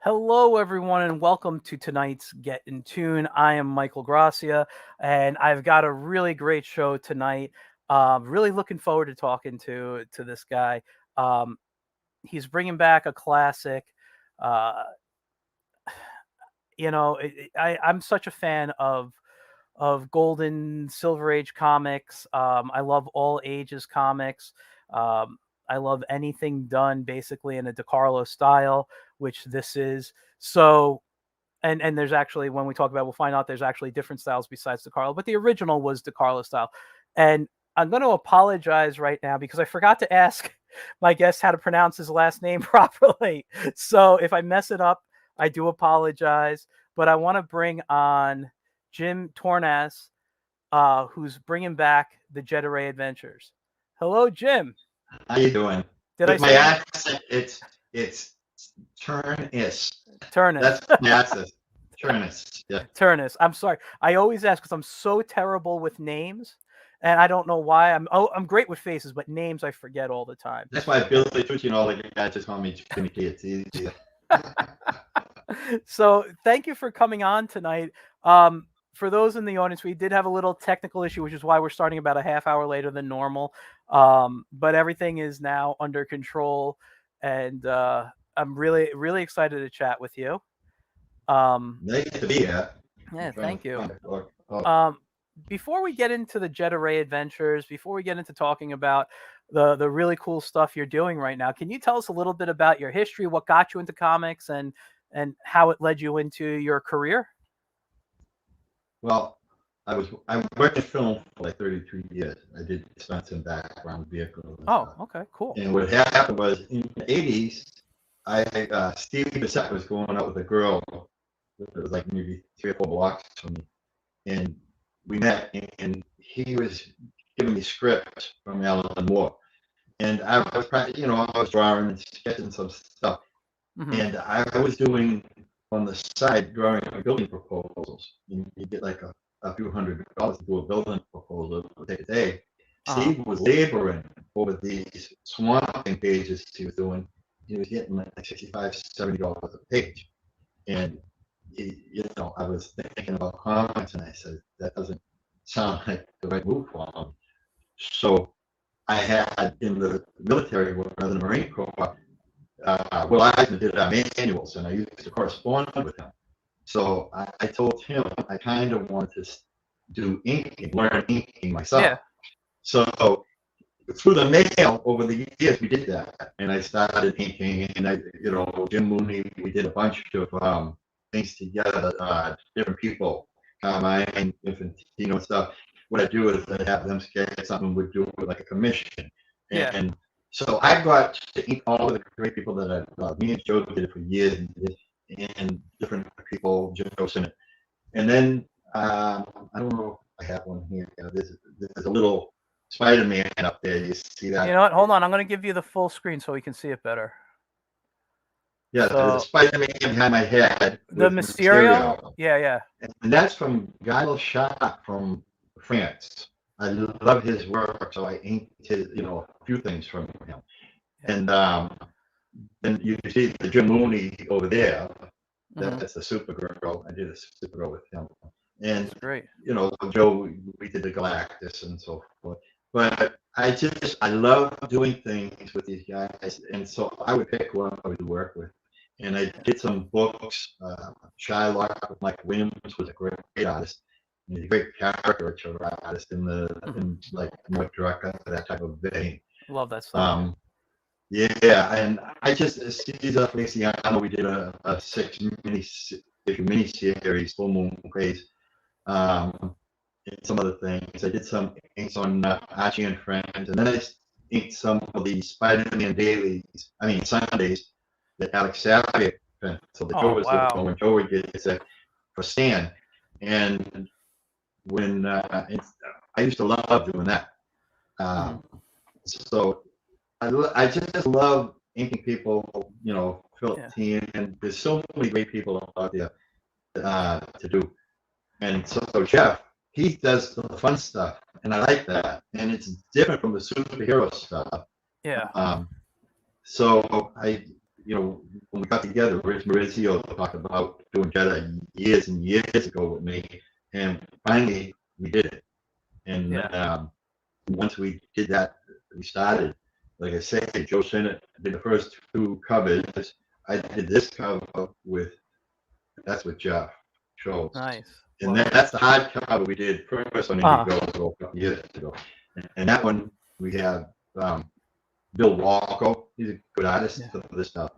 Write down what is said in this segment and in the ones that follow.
Hello, everyone, and welcome to tonight's Get in Tune. I am Michael Gracia, and I've got a really great show tonight. Really looking forward to talking to this guy. Um, he's bringing back a classic. Uh, I'm such a fan of golden silver age comics. I love all ages comics. Um, I love anything done basically in a DeCarlo style, which this is. So and there's actually, when we talk about, we'll find out there's actually different styles besides DeCarlo, but the original was DeCarlo style. And I'm going to apologize right now because I forgot to ask my guest how to pronounce his last name properly. So if I mess it up, I do apologize. But I want to bring on Jim Tournas, who's bringing back the Jedi Ray Adventures. Hello, Jim. How you doing? Did I With my say accent, it's Turnis. Turnus? That's my accent. Turnis. Yeah. Turnus. I'm sorry. I always ask because I'm so terrible with names, and I don't know why. I'm great with faces, but names I forget all the time. That's why Billy Tucci and all the guys just call me Jimmy T. It's easier. So thank you for coming on tonight. For those in the audience, we did have a little technical issue, which is why we're starting about a half hour later than normal. But everything is now under control, and I'm really, really excited to chat with you. Nice to be here. Yeah, thank you. Oh, Before we get into the Jedi Ray Adventures, before we get into talking about the really cool stuff you're doing right now, can you tell us a little bit about your history, what got you into comics, and how it led you into your career? well, I worked in film for like 32 years. I did stunts and background vehicles and Oh, stuff. okay, cool. And what happened was in the 80s, Steve Bissett was going out with a girl that was like maybe 3 or 4 blocks from me. And we met, and he was giving me scripts from Alan Moore. And I was, I was drawing and sketching some stuff. Hmm. And I was doing on the side drawing building proposals. You get like a few $100 to do a building proposal. It would take a day. Uh-huh. Steve was laboring over these swamping pages he was doing. He was getting like $65, $70 a page. And I was thinking about comics, and I said, that doesn't sound like the right move for him. So I had in the military, when I was in the Marine Corps, Will Eisner did our manuals, and I used to correspond with him. So I told him I kind of wanted to do inking, learn inking myself. Yeah. So through the mail over the years, we did that, and I started inking, and Jim Mooney, we did a bunch of things together, different people, Carmine, Infantino, and stuff. What I do is I have them sketch something, we'd do it like a commission, Yeah. and so I got to ink all of the great people that I love. Me and Joe did it for years, and different people, Jim Tournas, and then I don't know if I have one here. There's a little Spider-Man up there. You see You that? know what? Hold on. I'm going to give you the full screen so we can see it better. Yeah, there's a So Spider-Man behind my head the with Mysterio. Mysterio. Yeah, yeah. And that's from Guy Shot from France. I love his work, so I inked his, a few things from him. And then you see the Jim Mooney over there. That's the Supergirl. I did a Supergirl with him. And That's great. Joe, we did the Galactus and so forth. But I love doing things with these guys, and so I would pick who I would work with. And I did some books. Shylock with Mike Williams was a great artist. He's a great caricature artist in like North Director, that type of vein. Love that stuff. Yeah, and I just Cesar Feliciano, we did a 6 mini series, Full Moon Craze, and some other things. I did some inks on Archie and Friends, and then I inked some of the Spider-Man Sundays that Alex Savia printed. So the Joe Oh, was wow. when Joe would get it for Stan, and when I used to love doing that. So I just love inking people, Philip T, and there's so many great people out there to do. And so Jeff, he does the fun stuff, and I like that. And it's different from the superhero stuff. Yeah. So I when we got together, Rich Maurizio talked about doing Jedi years and years ago with me, and finally we did it. And Yeah. once we did that, we started. Like I said, Joe Sinnott did the first two covers. I did this cover that's with Jeff Schultz. Nice. And Love it. that's the hard cover we did first on Uh-huh. Indiegogo a couple years ago. And that one we have Bill Walko. He's a good artist Yeah. for this stuff.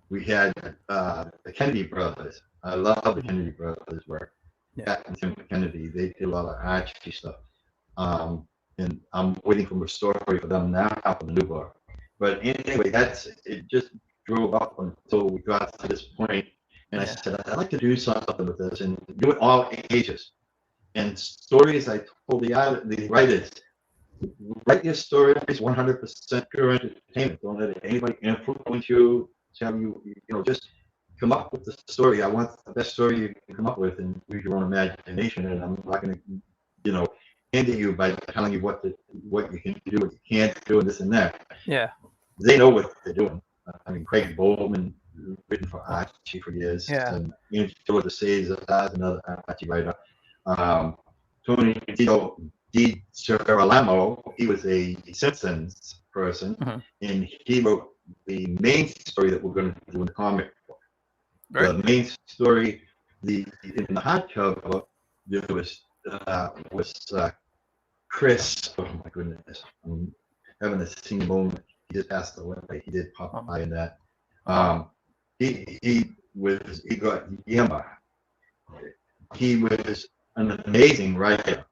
We had the Kennedy brothers. I love the Mhm. Kennedy brothers' work. Yeah. Pat and Tim Kennedy, they did a lot of artsy stuff. And I'm waiting for a story for them now for the new book. But anyway, it just drove up until we got to this point, and I Yeah. said I'd like to do something with this and do it all ages. And stories I told the writers, write your stories 100% pure entertainment. Don't let anybody influence you. Tell just come up with the story. I want the best story you can come up with and use your own imagination. And I'm not going to, hinder you by telling you what you can do, what you can't do, and this and that. Yeah. They know what they're doing. I mean, Craig Bowman, written for Archie for years, Yeah. and Angelo DeCesar, another Archie writer. Tony Di Girolamo, he was a Simpsons person, Hmm. and he wrote the main story that we're going to do in the comic book. Right. The main story, in the hardcover, there was Chris. Oh my goodness, I'm having a singing moment. He just passed away. He did pop by in that. Oh. He got Yama. He was an amazing writer.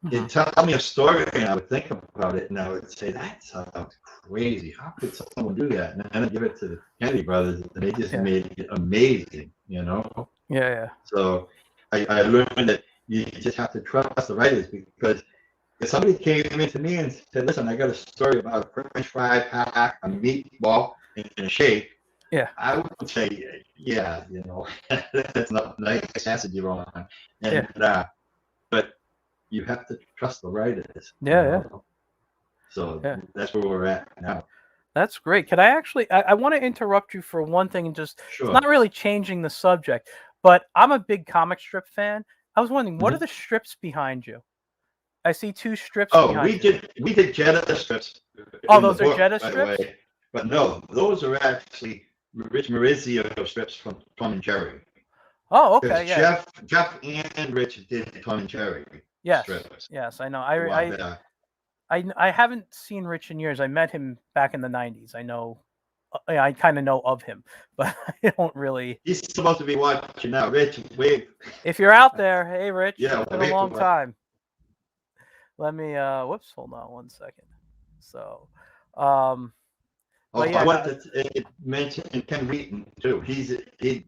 Hmm. He'd tell me a story and I would think about it and I would say, that sounds crazy. How could someone do that? And then I'd give it to the Kennedy brothers and they just Yeah. made it amazing, Yeah. Yeah. So I learned that you just have to trust the writers, because if somebody came into me and said, listen, I got a story about a French fry pack, a meatball, and a shake, Yeah. I would say, yeah, that's not nice acid you're on. And but you have to trust the writers. Yeah. So Yeah. that's where we're at now. That's great. Can I actually? I want to interrupt you for one thing, and it's not Sure. really changing the subject, but I'm a big comic strip fan. I was wondering, what are Mhm. the strips behind you? I see two strips Oh, behind you. we did Jetta strips Oh, in the those are book, Jetta by the strips? way. But no, those are actually Rich Maurizio strips from Tom and Jerry. Oh, Because okay, yeah. Jeff and Rich did Tom and Jerry Yes, strips yes, I know. a while back. I haven't seen Rich in years. I met him back in the '90s. I know, I kind of know of him, but I don't really. He's supposed to be watching now. Rich, wave. If you're out there, hey Rich, Yeah, it's been a wave long for time. Let me whoops, hold on one second. So, um, Oh, but I yeah, want no, to mention Ken Wheaton too. He did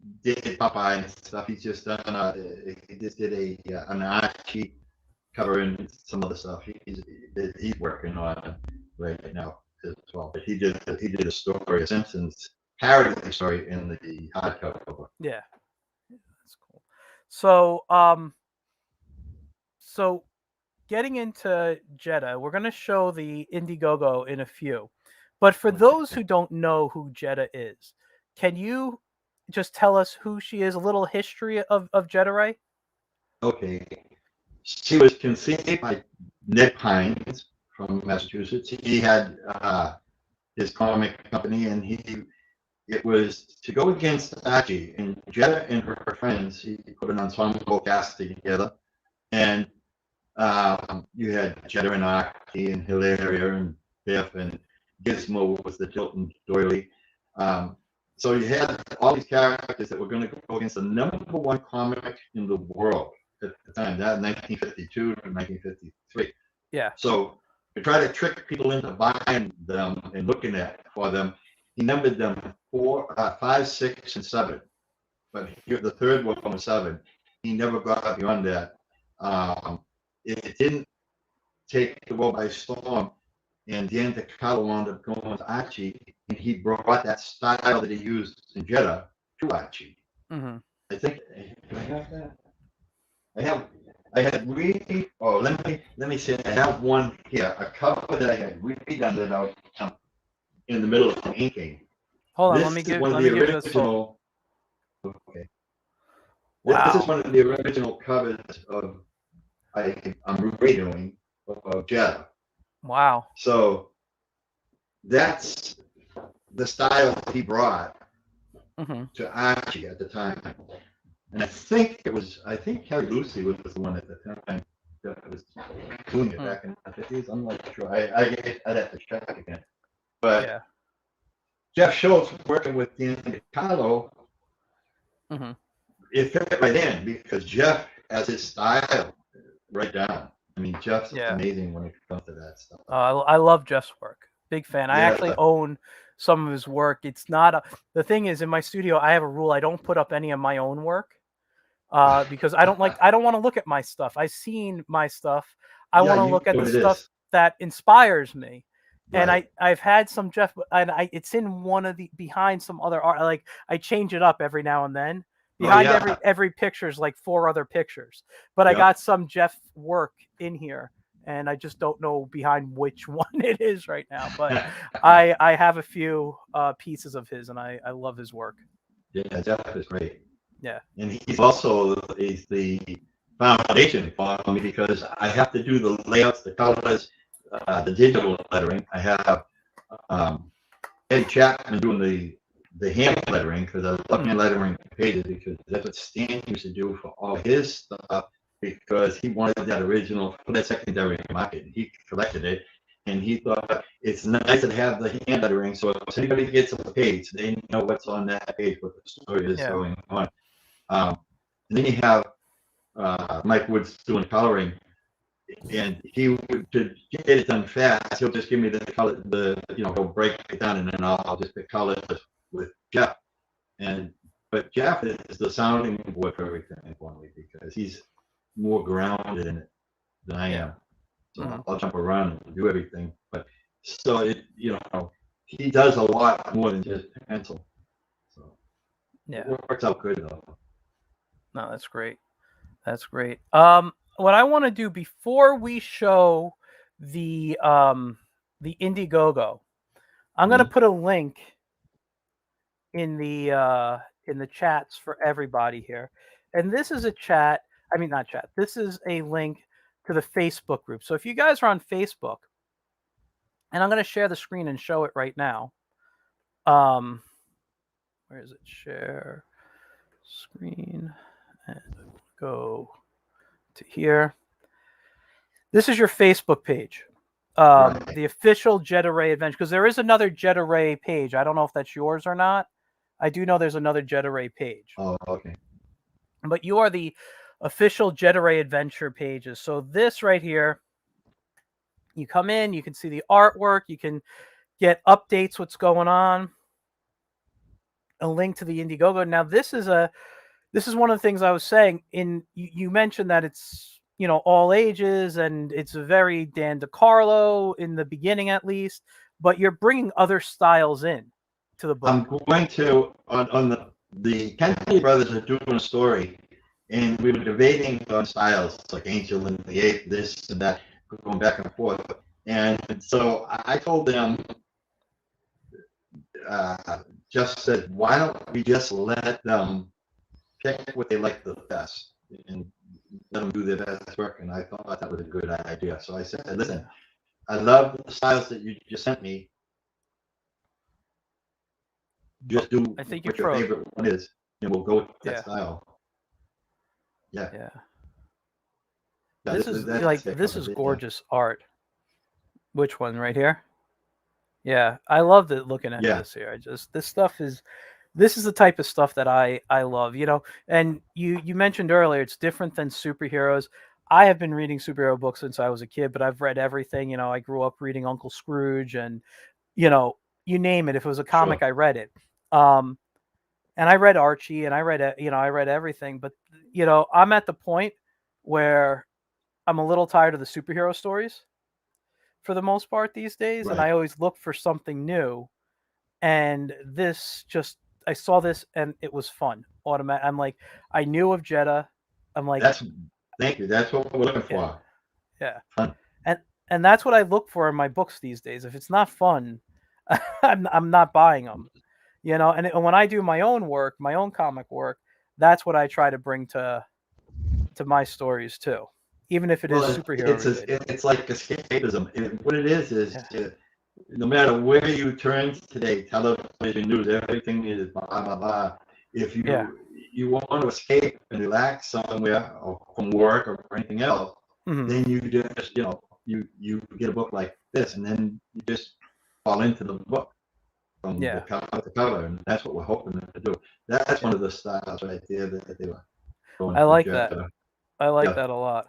Popeye and stuff. He's just done he just did an Archie cover and some other stuff. He's working on right now as well. But he did a story, a Simpsons parody story in the hardcover. yeah, that's cool. So getting into Jeddah, we're gonna show the Indiegogo in a few. But for those who don't know who Jeddah is, can you just tell us who she is, a little history of Jeddah? Okay. She was conceived by Ned Pines from Massachusetts. He had his comic company, and it was to go against Archie. And Jetta and her friends, he put an ensemble cast together, and you had Jetta and Archie and Hilaria and Biff and Gizmo was the Tilton Doily. So you had all these characters that were going to go against the number one comic in the world at the time, that 1952 to 1953. Yeah. So to try to trick people into buying them and looking for them, he numbered them 5, 6, and 7. But here, the third one was 7. He never got beyond that. It didn't take the world by storm, and Dan DeCarlo wound up going to Archie, and he brought that style that he used in Jeddah to Archie. Mm-hmm. I think. Do I have that? I had let me see. I have one here, a cover that I had redone that I was in the middle of inking. Hold on, This is one of let the me give this full. original. Okay. This is Wow. one of the original covers of I'm redoing of Jetta. Wow. So that's the style he brought Hmm. to Archie at the time. And I think Harry Lucy was the one at the time that was doing it Mm. back in the 50s. I'm not sure. I'd have to check again. But Yeah. Jeff Schultz working with Dan Carlo, Hmm. it fit right in because Jeff has his style right down. I mean, Jeff's Yeah. amazing when it comes to that stuff. I love Jeff's work. Big fan. I actually Yeah, own some of his work. It's not a, the thing is in my studio. I have a rule. I don't put up any of my own work because I don't want to look at my stuff. I've seen my stuff. I yeah, want to you look at know the what it stuff is, that inspires me. And right? I've had some Jeff, and it's in one of the behind some other art. Like I change it up every now and then. Oh Behind yeah, every picture is like 4 other pictures, but I yep. got some Jeff work in here, and I just don't know behind which one it is right now. But I have a few pieces of his, and I love his work. Yeah, Jeff is great. Yeah. And he's the foundation for me because I have to do the layouts, the colors, the digital lettering. I have um, Eddie Chapman doing the hand lettering because I love hand lettering pages because that's what Stan used to do for all his stuff because he wanted that original for that secondary market. He collected it and he thought it's nice to have the hand lettering so if anybody gets a page, they know what's on that page, what the story is Yeah. going on. And then you have Mike Woods doing coloring, and he would to get it done fast. He'll just give me the color, he'll break it down, and then I'll just pick colors with Jeff. But Jeff is the sounding board for everything for me because he's more grounded in it than I Yeah. am. So Hmm. I'll jump around and do everything. But so he does a lot more than just pencil. So it Yeah. works out good though. No, that's great. That's great. What I want to do before we show the Indiegogo, I'm gonna Mhm. put a link in the chats for everybody here. And this is a chat. I mean, not chat. This is a link to the Facebook group. So if you guys are on Facebook, and I'm gonna share the screen and show it right now. Um, where is it? Share screen and go to here. This is your Facebook page. Right. The official Jetta Ray Adventure, because there is another Jetta Ray page. I don't know if that's yours or not. I do know there's another Jetta Ray page, Oh, okay. but you are the official Jetta Ray Adventure pages. So this right here, you come in, you can see the artwork, you can get updates, what's going on, a link to the Indiegogo. Now this is one of the things I was saying. You mentioned that it's all ages and it's very Dan DeCarlo in the beginning at least, but you're bringing other styles in to the I'm book. going to on the Kennedy brothers are doing a story, and we were debating on styles like Angel and the Ape, this and that, going back and forth. And so I told them, uh, just said, why don't we just let them pick what they like the best and let them do their best work? And I thought that was a good idea. So I said, listen, Yeah, I love the styles that you just sent me. Just do I think you what your froze. favorite one is, and we'll go with that Yeah, style. Yeah, yeah. yeah, that's it This is covers it. Yeah, gorgeous art. Which one right here? Yeah, I loved it looking at yeah, this here. This stuff is this is the type of stuff that I love, And you mentioned earlier it's different than superheroes. I have been reading superhero books since I was a kid, but I've read everything. I grew up reading Uncle Scrooge and you know, you name it. If it was a sure. comic, I read it. Um, and I read Archie and I read everything, but I'm at the point where I'm a little tired of the superhero stories for the most part these days, and Right. I always look for something new. And this just I saw this and it was fun. Automatic. I'm like, I knew of Jeddah. I'm like, That's Thank you. That's what we're looking yeah, for. yeah, Fun. and that's what I look for in my books these days. If it's not fun, I'm not buying them. And when I do my own work, my own comic work, that's what I try to bring to my stories too, even if it is Well, superhero related. it's like escapism. What it is Yeah, no matter where you turn today, television, news, everything is blah blah blah. If yeah, you want to escape and relax somewhere or from work or anything else, hmm, then you just you get a book like this, and then you just fall into the book from the yeah. cover to cover, and that's what we're hoping to do. That's Yeah. one of the styles right there that they were going I for, like Jeff. that. I like Yeah, that a lot.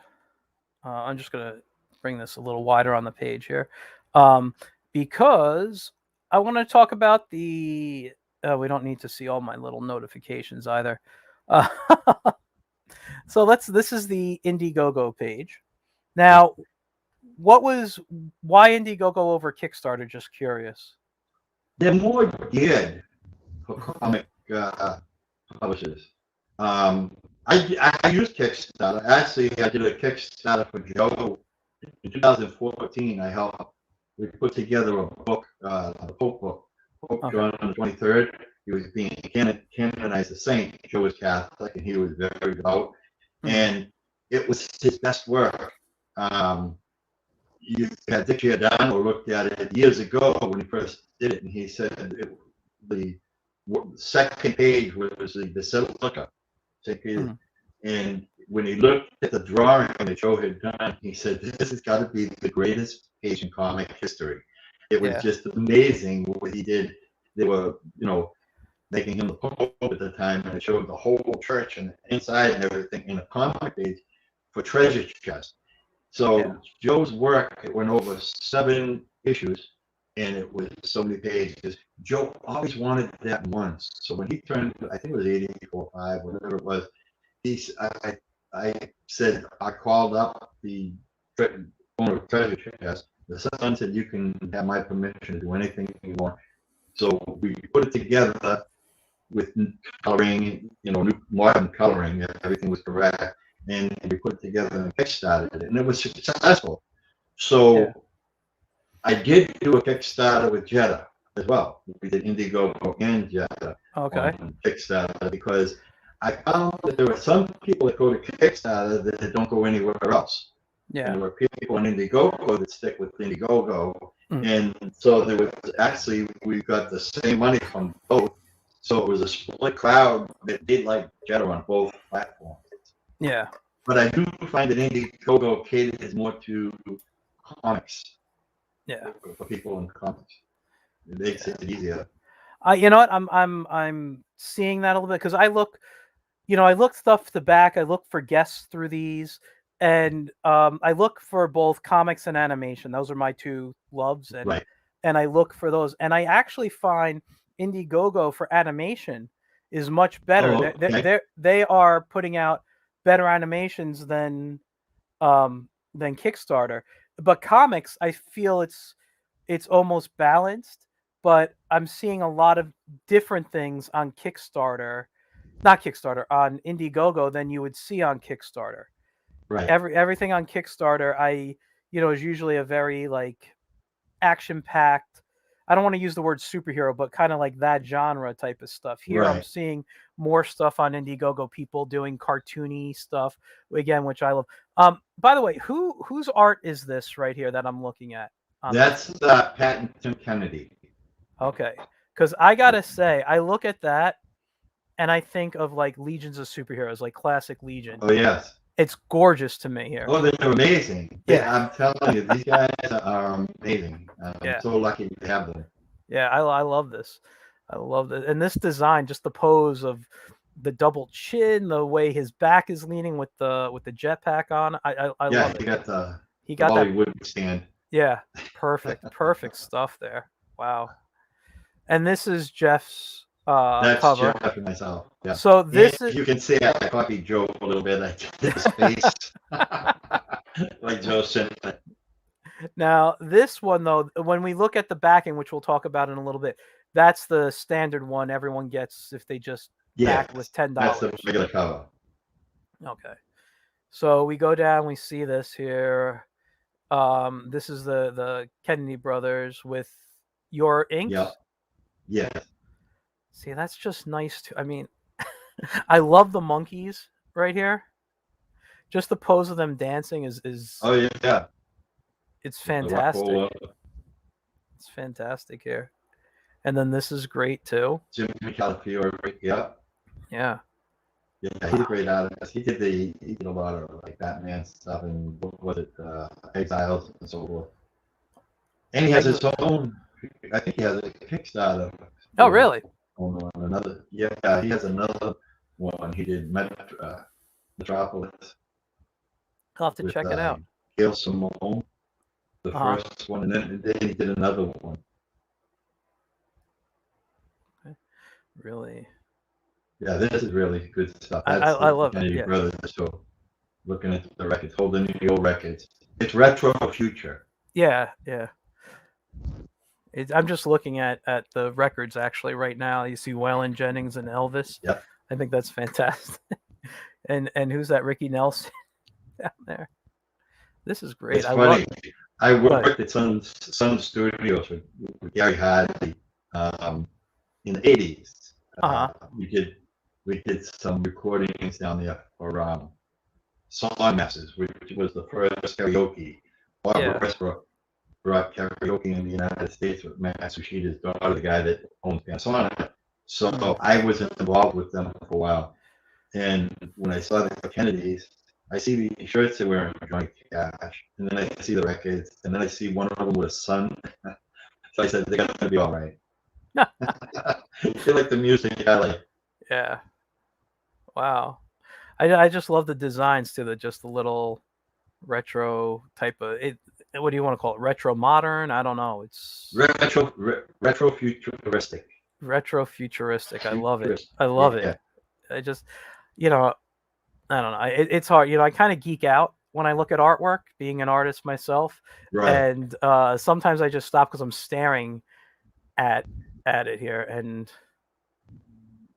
I'm just gonna bring this a little wider on the page here, um, because I want to talk about the. We don't need to see all my little notifications either. Uh, so let's. This is the Indiegogo page. yeah. Now, why Indiegogo over Kickstarter? Just curious. They're more geared for comic publishers. Um, I used Kickstarter. Actually, I did a Kickstarter for Joe in 2014. I helped. We put together a book, the Pope book, Pope Okay. John the 23rd. He was being canonized a saint. Joe was Catholic, and he was very devout. Hmm. And it was his best work. Um, you had Dick Giordano looked at it years ago when he first did it, and he said the second page was the Basilica. Hmm. And when he looked at the drawing that Joe had done, he said, "This has got to be the greatest page in comic history." It was Yeah. just amazing what he did. They were, making him the Pope at the time, and it showed the whole church and inside and everything in a comic page for treasure chest. Yeah. So Joe's work, it went over 7 issues, and it was so many pages. Joe always wanted that once. So when he turned, I think it was 84, 5, whatever it was, I said, I called up the owner of Treasure Chest. The son said, you can have my permission to do anything you want. So we put it together with coloring, new modern coloring. Everything was correct, and we put it together and kickstarted it, and it was successful. Yeah. So I did do a Kickstarter with Jetta as well. We did Indiegogo and Jetta Okay. on Kickstarter because I found that there were some people that go to Kickstarter that don't go anywhere else. And Yeah. there were people on Indiegogo that stick with Indiegogo. Mm. And so there was actually, we got the same money from both. So it was a split crowd that did like Jetta on both platforms. Yeah. But I do find that Indiegogo caters more to comics Yeah. for people in comics. It makes Yeah. it easier. You know what? I'm seeing that a little bit because I look stuff to the back. I look for guests through these, and I look for both comics and animation. Those are my two loves, and Right. and I look for those. And I actually find Indiegogo for animation is much better. Oh, okay. They are putting out better animations than Kickstarter. But comics, I feel it's almost balanced. But I'm seeing a lot of different things on Kickstarter, not Kickstarter, on Indiegogo than you would see on Kickstarter. Right. Everything on Kickstarter, is usually a very like action packed. I don't want to use the word superhero, but kind of like that genre type of stuff. Here, I'm Right. seeing more stuff on Indiegogo. People doing cartoony stuff again, which I love. By the way, whose art is this right here that I'm looking at on this? That's Patton Kennedy. Okay, because I gotta say, I look at that and I think of like legions of superheroes, like classic Legion. Oh, yes. It's gorgeous to me here. Oh, they're amazing. Yeah, I'm telling you, these guys are amazing. I'm yeah, so lucky to have them. yeah. I love this. I love this, and this design, just the pose of the double chin, the way his back is leaning with the jetpack on. I Yeah, love it. you got He the got that. Hollywood stand. Yeah, perfect stuff there. Wow. And this is Jeff's That's cover. Jeff and myself. Yeah. So And this is you can see I copied Joe a little bit. I did his face. Like Joe said. now this one though. When we look at the backing, which we'll talk about in a little bit, that's the standard one everyone gets if they just Yes, back with $10. that's the regular cover. Okay. So we go down, we see this here. This is the Kennedy brothers with your Yep. inks. Yes. See, that's just nice too. I mean, I love the monkeys right here. Just the pose of them dancing is Oh yeah, yeah. it's The rock fantastic. roller, It's fantastic here. And then this is great too. Jim Tournas, yeah. Yeah. Yeah, he's a Wow. great artist. He did a lot of like Batman stuff and what was it, Exiles and so forth. And he has his Ex- own. I think he has a Kickstarter oh, for really? on another. Yeah, he has another one. He did Metropolis I'll have to with check it out. Gail Simone, the Uh-huh. first one, and then he did another one. Really. Yeah, this is really good stuff. I That's I the love it. Kennedy Yeah. Brothers show. Looking at the records, holding the old records. It's retro future. Yeah, yeah. I'm just looking at the records actually right now. You see Waylon Jennings and Elvis. Yep. I think that's fantastic. And who's that? Ricky Nelson down there. This is great. It's I love. funny. I Good. worked at some studios with Gary Hardy um, in the 80s. Uh huh. We did some recordings down there for Song Masters, which was the first karaoke. Barbara Yeah. Westbrook brought karaoke in the United States with Matsushita's daughter, the guy that owns Panasonic. Mm. So I was involved with them for a while. And when I saw the Kennedys, I see the shirts they're wearing for Johnny Cash, and then I see the records, and then I see one of them with a sun. So I said, they're going to be all right. They like the music I like. Yeah. Wow. I just love the designs too. Just the little retro type of it. What do you want to call it? Retro modern? I don't know. It's Retro futuristic. retro futuristic. I love it. Futurist. I love it. Yeah, I just, you know, I don't know. It's hard. I kind of geek out when I look at artwork, being an artist myself, right. and sometimes I just stop because I'm staring at at it here. And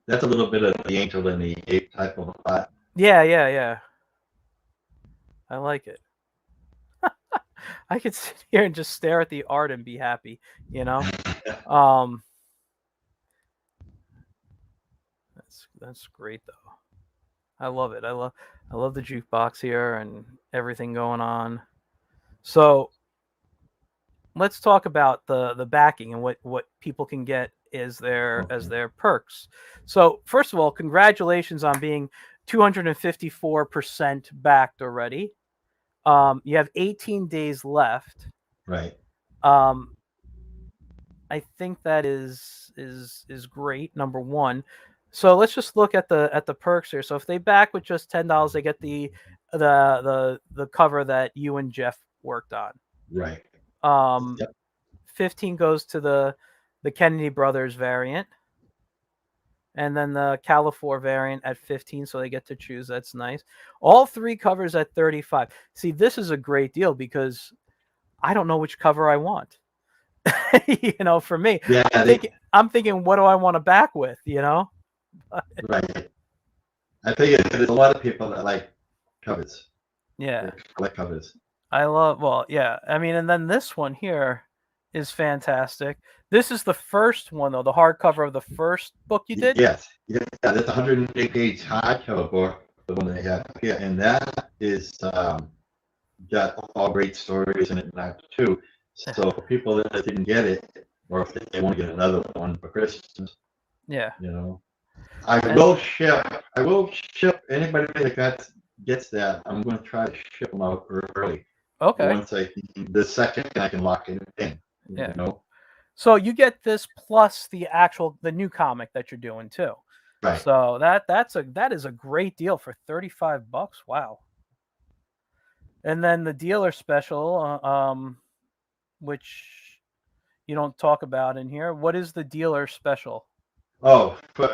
That's a little bit of the angel and the ape type of art. yeah, yeah, yeah. I like it. I could sit here and just stare at the art and be happy. You know. Um, that's great though. I love it. I love the jukebox here and everything going on. So let's talk about the backing and what people can get as Okay. their perks. So first of all, congratulations on being 254% backed already. You have 18 days left. Right. Um, I think that is great. Number one. So let's just look at the perks here. So if they back with just $10, they get the cover that you and Jeff worked on. Right. Um, Yep. 15 goes to the Kennedy Brothers variant, and then the Califor variant at 15, so they get to choose. That's nice. All three covers at 35. See, this is a great deal because I don't know which cover I want. For me, Yeah. I'm thinking, what do I want to back with? Right. I think there's a lot of people that like covers. Yeah, They collect covers. I love. Well, yeah. I mean, and then this one here is fantastic. This is the first one though, the hardcover of the first book you did. Yes. Yeah. That's a 108-page hardcover book, the one they have here, and that is got all great stories in it now too. So for people that didn't get it, or if they want to get another one for Christmas, Yeah. you know, And I will ship anybody that gets that. I'm going to try to ship them out early. okay. Once the second I can lock it in, Yeah. you know. So you get this plus the new comic that you're doing too. Right. So that is a great deal for $35. Wow. And then the dealer special, which you don't talk about in here. What is the dealer special? Oh, but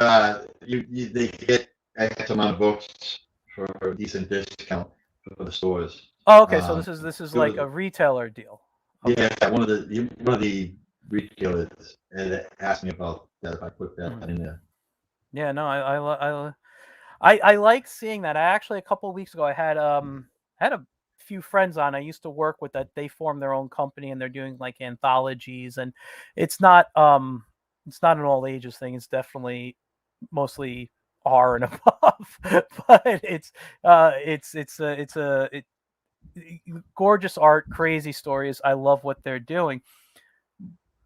they get X amount of books for a decent discount for the stores. Oh, okay. So this is It like was, a retailer deal. Okay. yeah, one of the retailers asked me about that if I put that Mhm. in there. Yeah. No, I like seeing that. I actually a couple of weeks ago I had a few friends on I used to work with that they formed their own company and they're doing like anthologies and it's not it's not an all ages thing. It's definitely mostly R and above, but it's gorgeous art, crazy stories. I love what they're doing.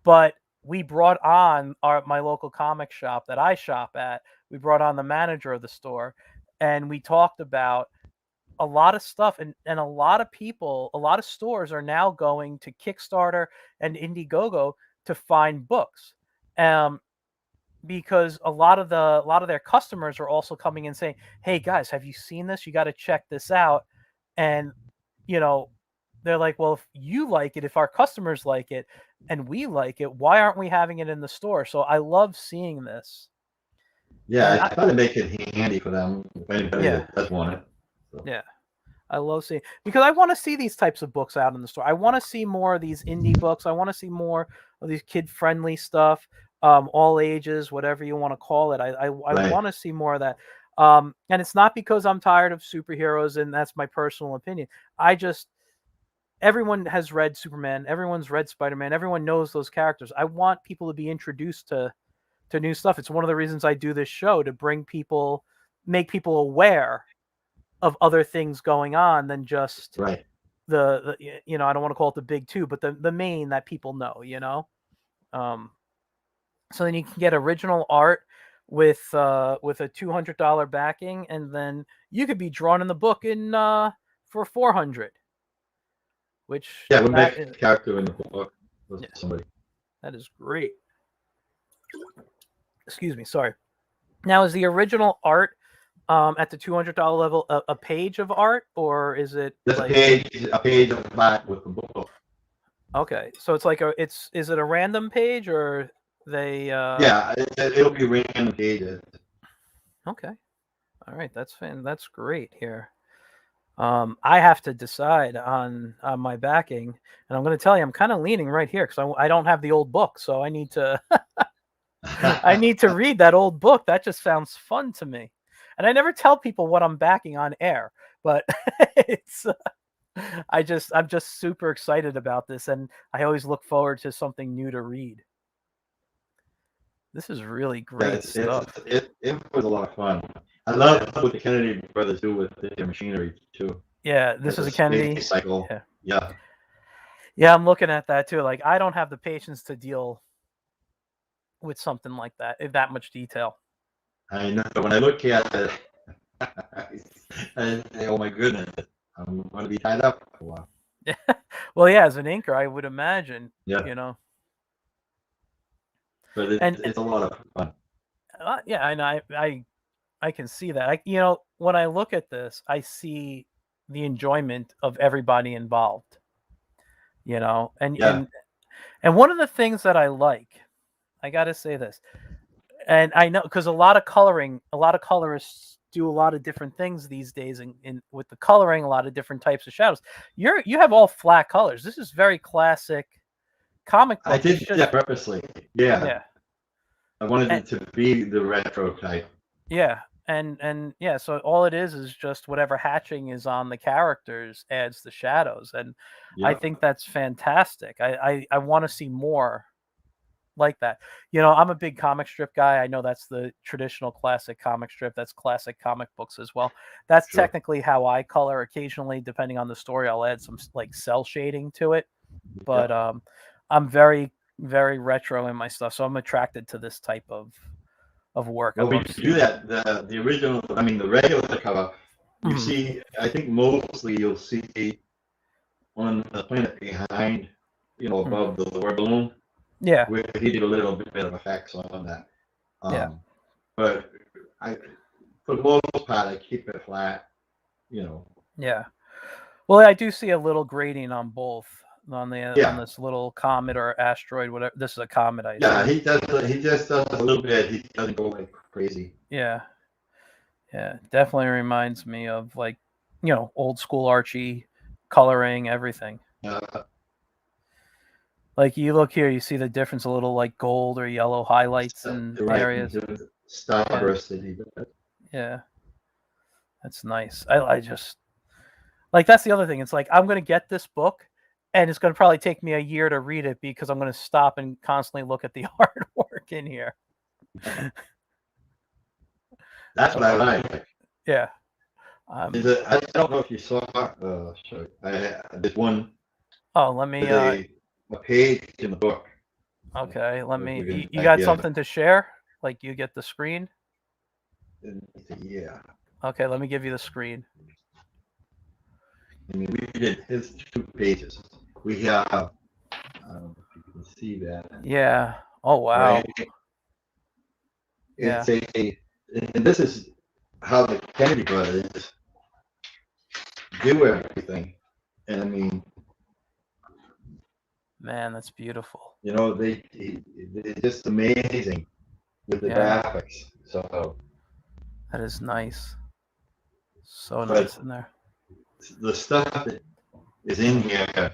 But we brought on my local comic shop that I shop at. We brought on the manager of the store, and we talked about a lot of stuff, and a lot of people, a lot of stores are now going to Kickstarter and Indiegogo to find books. Um, because a lot of their customers are also coming and saying, "Hey guys, have you seen this? You got to check this out." And you know, they're like, "Well, if you like it, if our customers like it, and we like it, why aren't we having it in the store?" So I love seeing this, and Yeah, I try to make it handy for them if anybody yeah, that does want it. So, yeah. I love seeing because I want to see these types of books out in the store. I want to see more of these indie books. I want to see more of these kid-friendly stuff, all ages, whatever you want to call it. I right, want to see more of that. And it's not because I'm tired of superheroes, and that's my personal opinion. I just everyone has read Superman, everyone's read Spider-Man, everyone knows those characters. I want people to be introduced to new stuff. It's one of the reasons I do this show to bring people, make people aware of other things going on than just right. you know, I don't want to call it the big two, but the main that people know, you know. Um, so then you can get original art with a $200 backing, and then you could be drawn in the book in for 400, which Yeah, we'll that make is, a character in the book with yeah, somebody. that is great. Excuse me, sorry. Now, is the original art at the $200 level a page of art, or is it Just like a page of black with the book. okay? So it's like a it's is it a random page or they Yeah, it'll be random pages. okay. All right, that's great here. I have to decide on my backing, and I'm going to tell you, I'm kind of leaning right here because I don't have the old book, so I need to I need to read that old book. That just sounds fun to me, and I never tell people what I'm backing on air, but it's I'm just super excited about this, and I always look forward to something new to read. This is really Yeah, great stuff. it was a lot of fun. I love what the Kennedy brothers do with their machinery too. Yeah, Like this is the a Kennedy. space cycle. Yeah, Yeah, yeah, I'm looking at that too. Like I don't have the patience to deal with something like that, that much detail. I know. When I look at it, I say, "Oh my goodness, I'm going to be tied up for a while." Well, yeah, as an inker, I would imagine, Yeah, you know, but and it's a lot of fun. yeah, and I can see that. You know, when I look at this, I see the enjoyment of everybody involved. You know, Yeah, and one of the things that I like, I got to say this, and I know because a lot of colorists do a lot of different things these days in with the coloring, a lot of different types of shadows. You have all flat colors. This is very classic comic I book. It's did just that purposely. Yeah, yeah, I wanted and, it to be the retro type. yeah, and yeah. So all it is just whatever hatching is on the characters adds the shadows, and I Yeah, think that's fantastic. I want to see more like that. You know, I'm a big comic strip guy. I know that's the traditional classic comic strip. That's classic comic books as well. That's sure. technically how I color occasionally, depending on the story. I'll add some like cell shading to it. Yeah. But I'm very, very retro in my stuff. So I'm attracted to this type of work. I Well, we love do seeing it. that. The original, I mean, the regular cover, you Mhm. see, I think mostly you'll see on the planet behind, Mhm. above the word balloon, Yeah. where he did a little bit of effects on that. Yeah. Um, but I, for the most part, I keep it flat, you know. Yeah. Well, I do see a little grading on both on the on Yeah, this little comet or asteroid, whatever. This is a comet, I yeah, assume. he just does a little bit. He doesn't go like crazy. Yeah. Yeah, definitely reminds me of like, you know, old school Archie coloring, everything. Uh, Like you look here, you see the difference, a little like gold or yellow highlights in right, areas. the Yeah, starburst that he did. yeah, that's nice. I just like that's the other thing. It's like I'm gonna get this book, and it's going to probably take me a year to read it because I'm going to stop and constantly look at the artwork in here. That's what I like. Yeah. I don't know if you saw. Sorry, there's one. Oh, let me. There's a page in the book. Okay, let If me. we can You got idea of it. something to share? Like you get the screen? Yeah. Okay, let me give you the screen. I mean, we did his 2 pages. We have. I don't know if you can see that. Yeah. Oh wow. Right. Yeah. And this is how the Kennedy brothers do everything. And I mean, Man, that's beautiful. you know, it's just amazing with the Yeah, graphics. So, that is nice. So but nice in there. the stuff that is in here,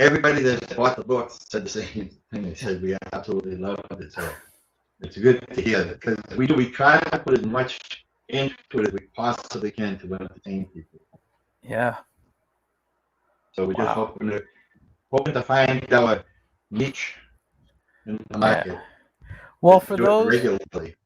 everybody that bought the books said the same thing. They said we absolutely loved it. So it's good to hear because we try to put as much into it as we possibly can to entertain people. Yeah. So we're just Wow. hoping to find our niche in the Yeah. market Well, to for do it those regularly.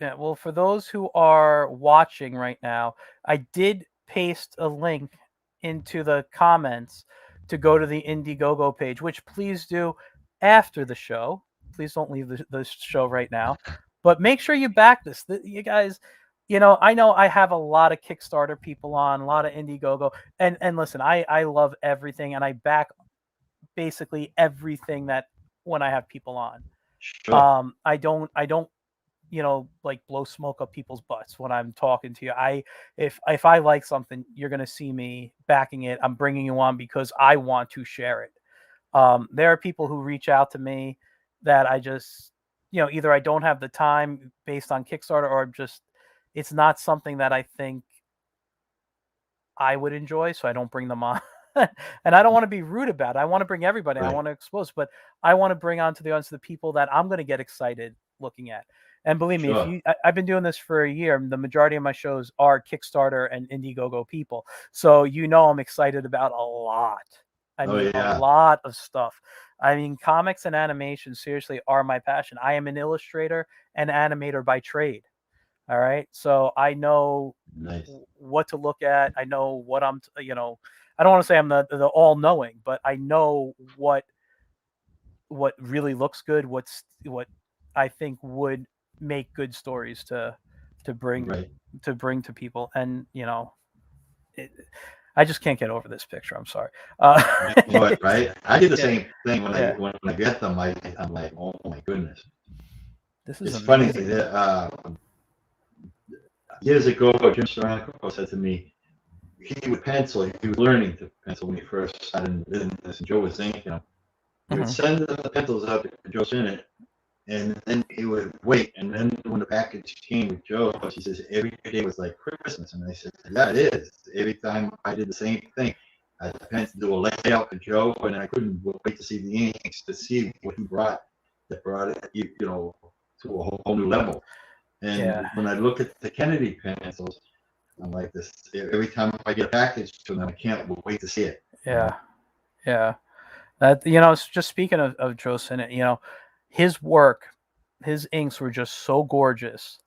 Yeah, well, for those who are watching right now, I did paste a link into the comments to go to the Indiegogo page, which please do after the show. Please don't leave the show right now, but make sure you back this. You guys, I know I have a lot of Kickstarter people on, a lot of Indiegogo, and listen, I love everything, and I back basically everything that when I have people on. Sure. I don't like blow smoke up people's butts when I'm talking to you. If I like something, you're gonna see me backing it. I'm bringing you on because I want to share it. There are people who reach out to me that I just, either I don't have the time based on Kickstarter, or just it's not something that I think I would enjoy, so I don't bring them on. And I don't want to be rude about it. I want to bring everybody. I Right. want to expose, but I want to bring onto the audience the people that I'm going to get excited looking at. And believe me, Sure. I've been doing this for a year. The majority of my shows are Kickstarter and Indiegogo people, so I'm excited about a lot. I Oh mean, a yeah. lot of stuff. I mean, comics and animation seriously are my passion. I am an illustrator and animator by trade. All right. So I know Nice. what to look at. I know what I don't want to say I'm the all knowing, but I know what really looks good, what I think would make good stories to bring Right. to people. And, it, I just can't get over this picture. I'm sorry. You know it, right? I do the Yeah. same thing Yeah. when I get them. I'm like, oh my goodness. This is It's funny amazing. that years ago, Jim Tournas said to me, he would pencil. He was learning to pencil when he first started in the business, and Joe was thinking, he would Hmm. send the pencils out to Joe Sinnott, and then he would wait. And then when the package came with Joe, she says every day was like Christmas. And I said, yeah, it is. Every time I did the same thing. I had to do a layout for Joe, and I couldn't wait to see the inks to see what he brought that brought it, to a whole new level. And Yeah. when I look at the Kennedy pencils, I'm like this. Every time I get a package to them, I can't wait to see it. Yeah. Yeah. That it's just speaking of Joe Sinnott, his work, his inks were just so gorgeous.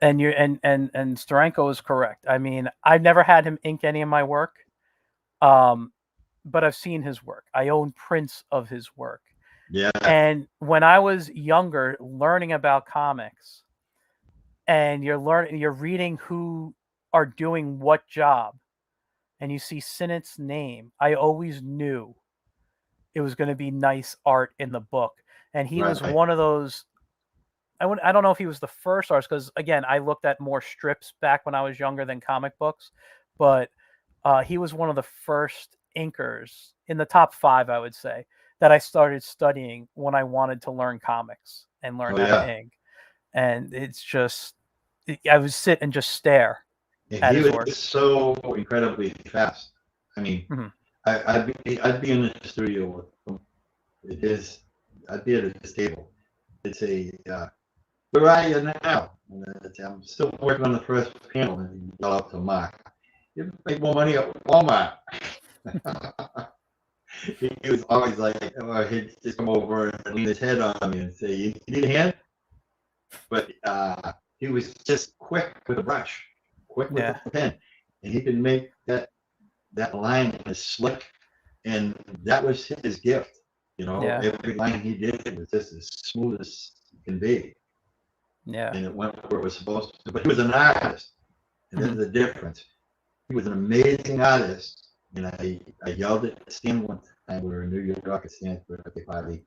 And you and Steranko is correct. I mean, I've never had him ink any of my work, um, but I've seen his work. I own prints of his work. Yeah. And when I was younger, learning about comics, and you're reading who are doing what job, and you see Sinnott's name, I always knew it was going to be nice art in the book. And he was Right. one of those. I don't know if he was the first artist because again, I looked at more strips back when I was younger than comic books, but he was one of the first inkers in the top 5, I would say, that I started studying when I wanted to learn comics and learn Oh how to yeah. ink. And it's just, I would sit and just stare And at he his was work. so incredibly fast. I mean, Hmm. I'd be in the studio with him. It is. I'd be at his table. It'd say, "Where are you now?" And I'd say, "I'm still working on the first panel." And he'd yell out to Mark, "You make more money at Walmart." he was always like, oh, he'd just come over and lean his head on me and say, "You need a hand?" But he was just quick with a brush, quick with Yeah. a pen, and he could make that line as slick, and that was his gift. You know, Yeah. every line he did was just as smooth as can be, Yeah. and it went where it was supposed to. But he was an artist, and this Hmm. is the difference. He was an amazing artist, and I yelled at Stan one time. We were in New York at Stan's birthday party,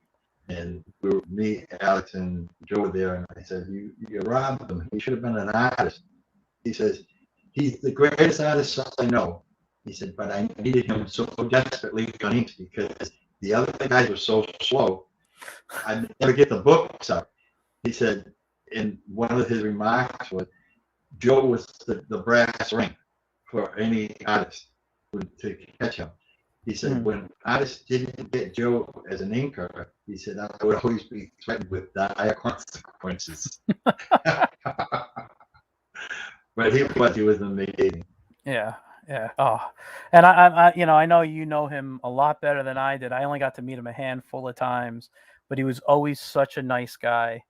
and me, Alex, and Joe were there, and I said, you robbed him. He should have been an artist." He says, "He's the greatest artist I know." He said, "But I needed him so desperately on inks because the other guys were so slow. I never get the books up." He said, and one of his remarks was, Joe was the brass ring for any artist to catch him. He said, Hmm. when artists didn't get Joe as an inker, he said, I would always be threatened with dire consequences. But he was amazing. Yeah. Yeah. Oh, and I know you know him a lot better than I did. I only got to meet him a handful of times, but he was always such a nice guy.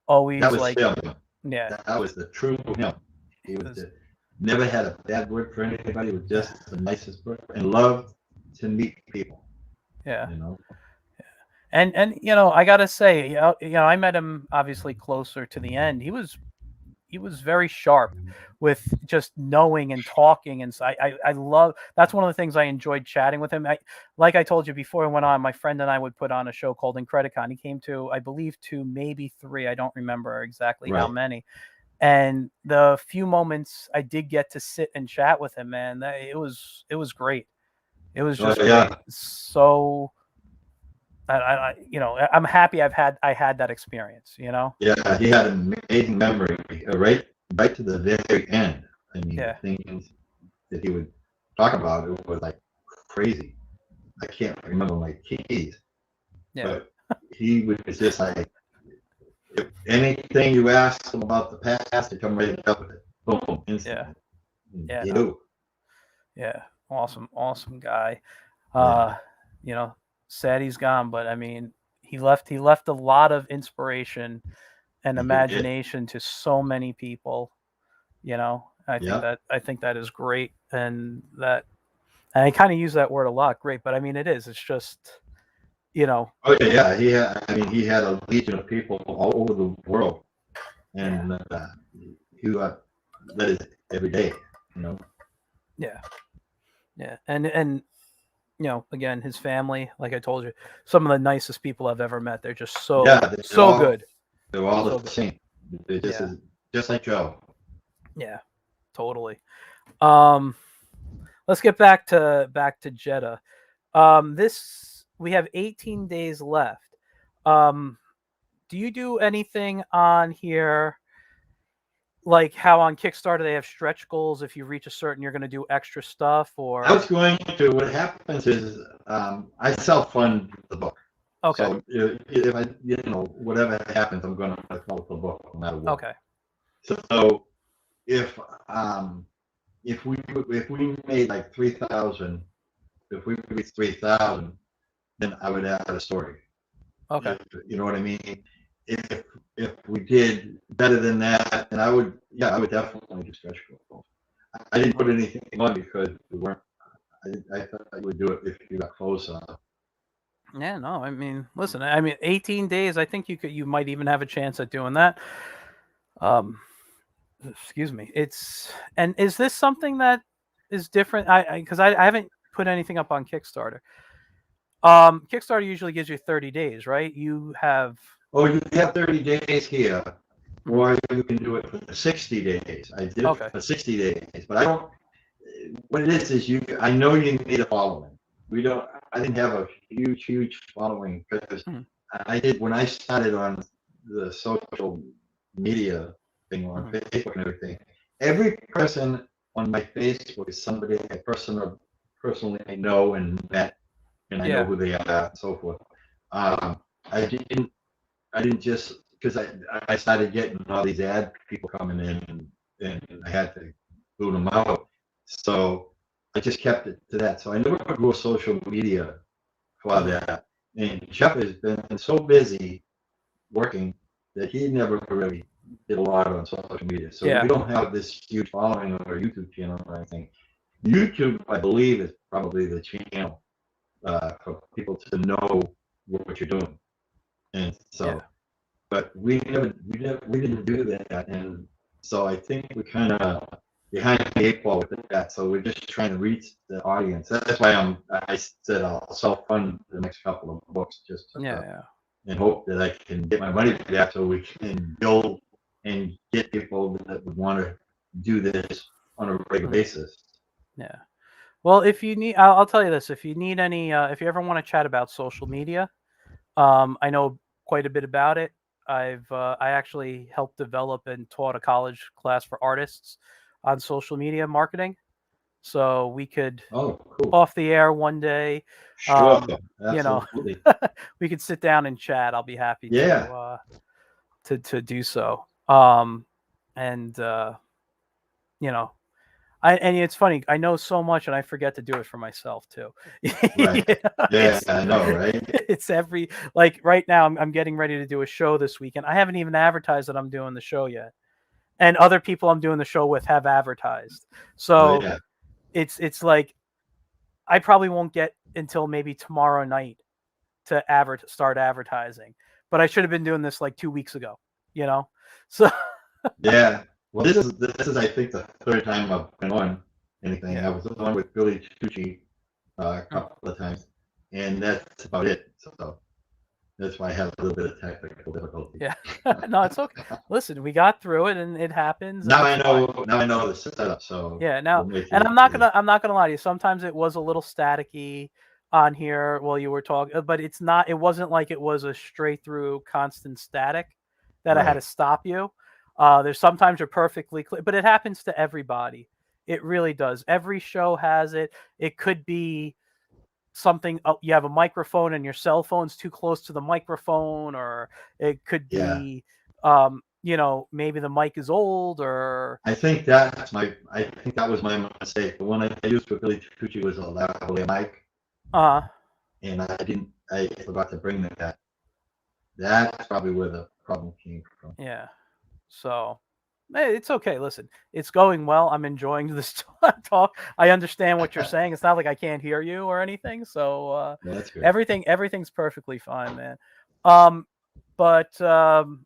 That Always was like, him. yeah, That was the true him. He he was was, never had a bad word for anybody. He was yeah, just the nicest person and loved to meet people. yeah. You know. And I gotta say, I met him obviously closer to the end. He was very sharp with just knowing and talking, and so I love that's one of the things I enjoyed chatting with him. Like I told you before I went on, my friend and I would put on a show called Incredicon. He came to, I believe, two, maybe three. I don't remember exactly how Right. many. And the few moments I did get to sit and chat with him, man, it was great. It was Oh just great. yeah. So I'm happy I had that experience. Yeah, he had an amazing memory, right to the very end. I mean, the Yeah, things that he would talk about, it was like crazy. I can't remember my keys, yeah, but he was just like, if anything you asked him about the past, he'd come right up with it. Boom, yeah, instantly. yeah. He No, knew. yeah, awesome, awesome guy. Uh, Yeah, you know, sad he's gone, but I mean, he left a lot of inspiration and he did. imagination to so many people. Yeah. I think that is great, and I kind of use that word a lot, great, but I mean it is. It's just, you know, Oh yeah, he had a legion of people all over the world, yeah, and he that is every day. You know. yeah, yeah, and again, his family, like I told you, some of the nicest people I've ever met. They're just Yeah, so so good, they're all so the good. same. They're Yeah, just like Joe. yeah, totally. Um, let's get back to Jeddah. This we have 18 days left. Um, do you do anything on here like how on Kickstarter they have stretch goals? If you reach a certain, you're going to do extra stuff, I was or going to. What happens is I self fund the book. okay, So if I, whatever happens, I'm going to publish the book no matter what. okay, So if um, if we made like 3,000, if we reached 3,000, then I would add a story. okay, You know what I mean? If if we did better than that, then I would definitely do stretch goals. I didn't put anything on because we weren't. I thought I would do it if you got closer. yeah, no, I mean, listen, I mean, 18 days. I think you might even have a chance at doing that. Um, excuse me. And is this something that is different? Because I haven't put anything up on Kickstarter. Kickstarter usually gives you 30 days, right? You have. Oh, you have 30 days here, Mhm. or you can do it for 60 days. I did it Okay, for 60 days, but I don't. What it is you. I know you need a following. We don't. I didn't have a huge following because mhm, I did when I started on the social media thing on mhm. Facebook and everything. Every person on my Facebook is somebody I personally know and met, and I know Yeah, who they are and so forth. Um, I didn't I didn't just because I started getting all these ad people coming in and I had to boot them out. So I just kept it to that. So I never grew a social media for that. And Jeff has been so busy working that he never really did a lot on social media. So Yeah, we don't have this huge following on our YouTube channel or anything. YouTube, I believe, is probably the channel for people to know what you're doing. And yeah, so, but we didn't do that. And so I think we kind of behind the eight ball with that. So we're just trying to reach the audience. That's why I said I'll self fund the next couple of books just yeah, yeah. and hope that I can get my money back so we can build and get people that would want to do this on a regular Mm, basis. yeah. Well, if you need, I'll tell you this: if you need any, if you ever want to chat about social media, I know quite a bit about it. I actually helped develop and taught a college class for artists on social media marketing. So we could Oh, cool. off the air one day, Sure. um, you know, Absolutely. we could sit down and chat. I'll be happy Yeah. to do so. And you know, and it's funny. I know so much, and I forget to do it for myself too. Right. Yeah, It's I know, right? it's every like right now. I'm getting ready to do a show this weekend. I haven't even advertised that I'm doing the show yet, and other people I'm doing the show with have advertised. Oh, So yeah. it's like I probably won't get until maybe tomorrow night to start advertising. But I should have been doing this like 2 weeks ago, you know? So Yeah. Well, this is I think the third time I've been on anything. I yeah. was on with Billy Tucci a Mm, couple of times, and that's about it. So that's why I have a little bit of technical difficulty. yeah. No, it's okay. Listen, we got through it and it happens and Now it's I fine. know. Now I know the setup, so Yeah, we'll now make and it easy. I'm not gonna lie to you. Sometimes it was a little staticky on here while you were talking, but it's not. It wasn't like it was a straight through constant static that I had to Right. stop you. There's sometimes you're perfectly clear, but it happens to everybody. It really does. Every show has it. It could be something. Oh, you have a microphone and your cell phone's too close to the microphone, or it could Yeah. be, maybe the mic is old, or I think that was my mistake. The one I used with Billy Tucci was a lavalier mic, uh, and I forgot to bring that. That's probably where the problem came from. yeah. So, it's okay. Listen, it's going well. I'm enjoying this talk. I understand what you're saying. It's not like I can't hear you or anything. So, Well, that's good. everything's perfectly fine, man. Um, but I'm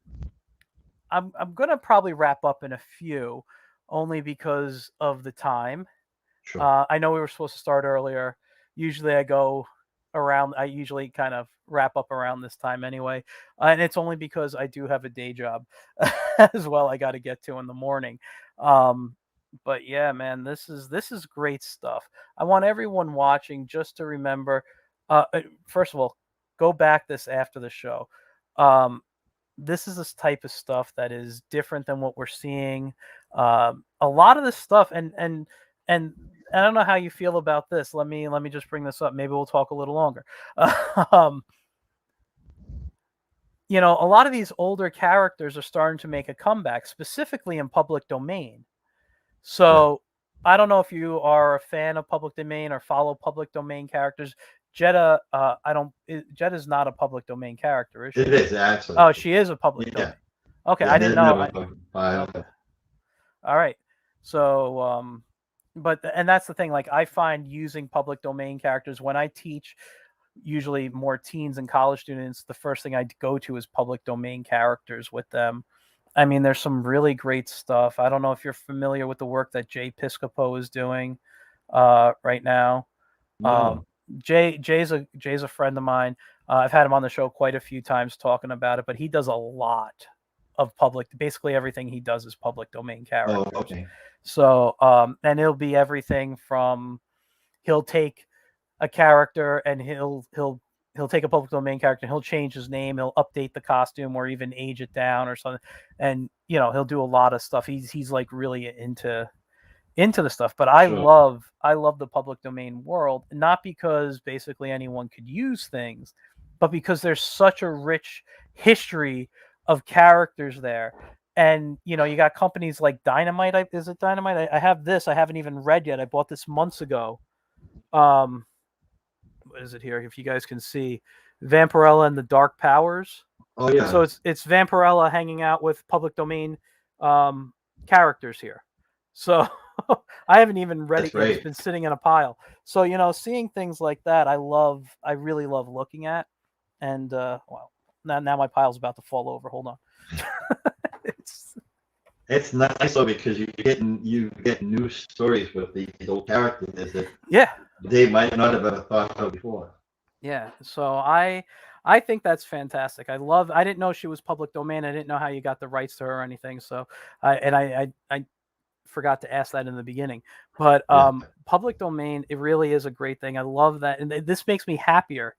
gonna probably wrap up in a few, only because of the time. Sure. I know we were supposed to start earlier. Usually I go around, I usually kind of wrap up around this time anyway. And it's only because I do have a day job as well I got to get to in the morning. Um, but yeah, man, this is great stuff. I want everyone watching just to remember, first of all, go back this after the show. Um, this is this type of stuff that is different than what we're seeing. A lot of this stuff, and I don't know how you feel about this. Let me just bring this up. Maybe we'll talk a little longer. um, a lot of these older characters are starting to make a comeback, specifically in public domain. Right. So I don't know if you are a fan of public domain or follow public domain characters. Jetta, I don't. Jetta's not a public domain character, is It she? is actually. Oh, she is a public Yeah. domain. Okay, Yeah. I didn't know. Never filed. Okay, all right. So, but and that's the thing. Like, I find using public domain characters when I teach, usually more teens and college students, the first thing I go to is public domain characters with them. I mean, there's some really great stuff. I don't know if you're familiar with the work that Jay Piscopo is doing right now. Um, No. Jay's a friend of mine. I've had him on the show quite a few times talking about it, but he does a lot of public. Basically, everything he does is public domain Oh, characters. okay. So, and it'll be everything from he'll take a character and he'll take a public domain character and he'll change his name, he'll update the costume or even age it down or something, and he'll do a lot of stuff. He's like really into the stuff. But Sure. I love the public domain world, not because basically anyone could use things, but because there's such a rich history of characters there. And you got companies like Dynamite. Is it Dynamite? I have this. I haven't even read yet. I bought this months ago. Um, what is it here? If you guys can see, Vampirella and the Dark Powers. Oh yeah, So it's Vampirella hanging out with public domain characters here. So I haven't even read that's it yet. It's great. been sitting in a pile. So seeing things like that, I really love looking at. And well, now my pile's about to fall over. Hold on. it's It's nice though because you get new stories with these old characters that yeah. they might not have ever thought of before. Yeah, so I think that's fantastic. I didn't know she was public domain. I didn't know how you got the rights to her or anything. So I forgot to ask that in the beginning. But Yeah, public domain, it really is a great thing. I love that, and this makes me happier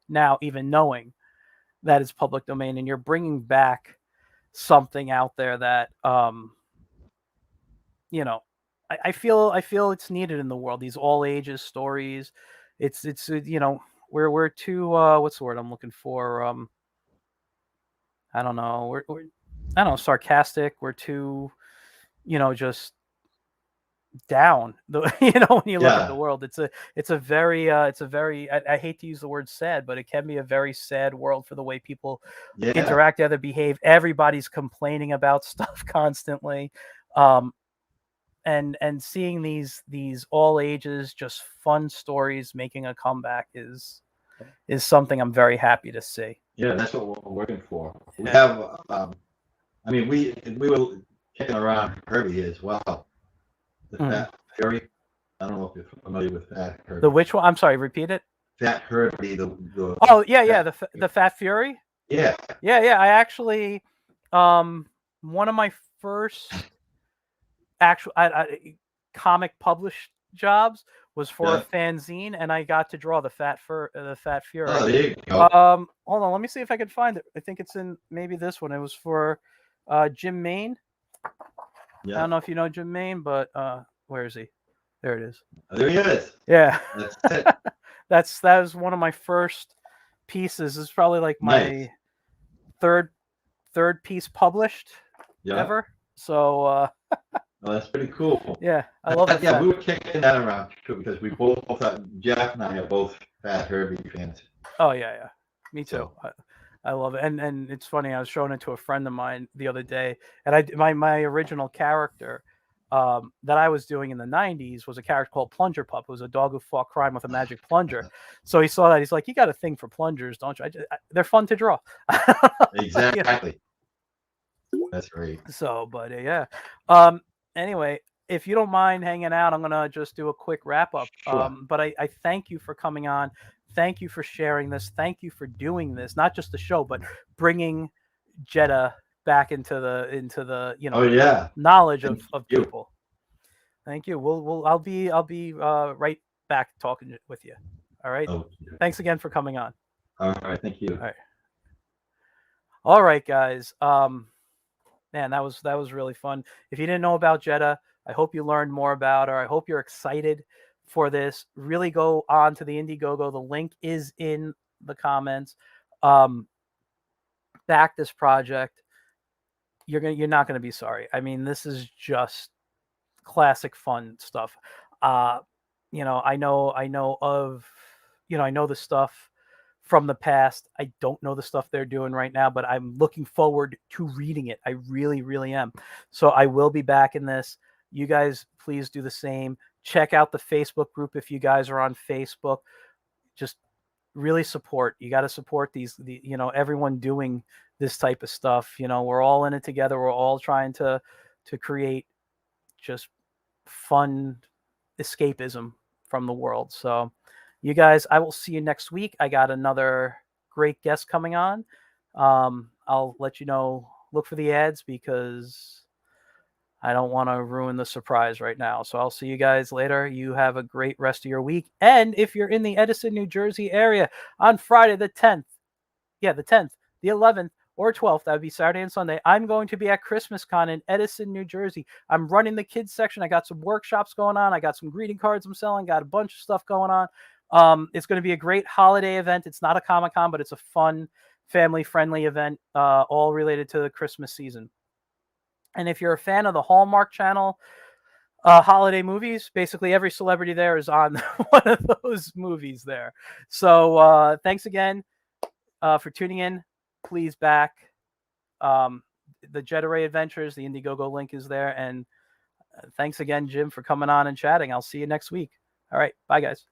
now, even knowing that it's public domain, and you're bringing back something out there that you know I feel it's needed in the world. These all ages stories. It's we're too what's the word I'm looking for? I don't know. We're I don't know, sarcastic. We're too just down. When you look at the yeah, world, it's a very I hate to use the word sad, but it can be a very sad world for the way people yeah, interact, other behave. Everybody's complaining about stuff constantly. Um, and seeing these all ages just fun stories making a comeback is something I'm very happy to see. yeah. That's what we're working for. We Yeah. have, I mean, we were kicking around Herbie as well. The Mhm. Fat Fury. I don't know if you're familiar with Fat The Herbie. which one? I'm sorry, repeat it. Fat Herbie, the Oh yeah, yeah, Fat, the Fat Fury. yeah, Yeah, yeah. I actually, one of my first actual comic published jobs was for a yeah. fanzine, and I got to draw the Fat Fury. Oh, there you go. Hold on, let me see if I can find it. I think it's in maybe this one. It was for Jim Main. I Yeah, don't know if you know Jim Main, but where is he? There it is. there he is. Yeah, That's it. that was one of my first pieces. It's probably like Nice. my third piece published Yeah, ever. So well, that's pretty cool. yeah, I love the Yeah, Fat. we were kicking that around too because we both, Jeff and I are both Fat Herbie fans. Oh yeah, yeah. Me too. So, I love it. And it's funny, I was showing it to a friend of mine the other day, and my original character that I was doing in the 90s was a character called Plunger Pup. It was a dog who fought crime with a magic plunger. So he saw that, he's like, "You got a thing for plungers, don't you?" They're fun to draw. exactly. That's great. So, but yeah. Anyway, if you don't mind hanging out, I'm gonna just do a quick wrap up. Sure. But I thank you for coming on. Thank you for sharing this. Thank you for doing this, not just the show, but bringing Jeddah back into the Oh yeah. knowledge Thank of you. people. Thank you. I'll be right back talking with you. All right. Oh, Thanks again for coming on. all right. Thank you. All right. All right, guys. Man, that was really fun. If you didn't know about Jeddah, I hope you learned more about her. I hope you're excited for this. Really go on to the Indiegogo. The link is in the comments. Back this project. You're not gonna be sorry. I mean, this is just classic fun stuff. I know of, I know the stuff from the past. I don't know the stuff they're doing right now, but I'm looking forward to reading it. I really, really am. So I will be back in this. You guys, please do the same. Check out the Facebook group if you guys are on Facebook. Just really support. You got to support everyone doing this type of stuff. We're all in it together. We're all trying to create just fun escapism from the world. So you guys, I will see you next week. I got another great guest coming on. I'll let you know, look for the ads because I don't want to ruin the surprise right now. So I'll see you guys later. You have a great rest of your week. And if you're in the Edison, New Jersey area on Friday the 10th, the 10th, the 11th, or 12th, that would be Saturday and Sunday, I'm going to be at Christmas Con in Edison, New Jersey. I'm running the kids section. I got some workshops going on. I got some greeting cards I'm selling. Got a bunch of stuff going on. It's going to be a great holiday event. It's not a Comic-Con, but it's a fun, family-friendly event, all related to the Christmas season. And if you're a fan of the Hallmark Channel, Holiday movies. Basically, every celebrity there is on one of those movies there. So thanks again for tuning in. Please back the Jedi Adventures. The Indiegogo link is there. And thanks again, Jim, for coming on and chatting. I'll see you next week. All right. Bye, guys.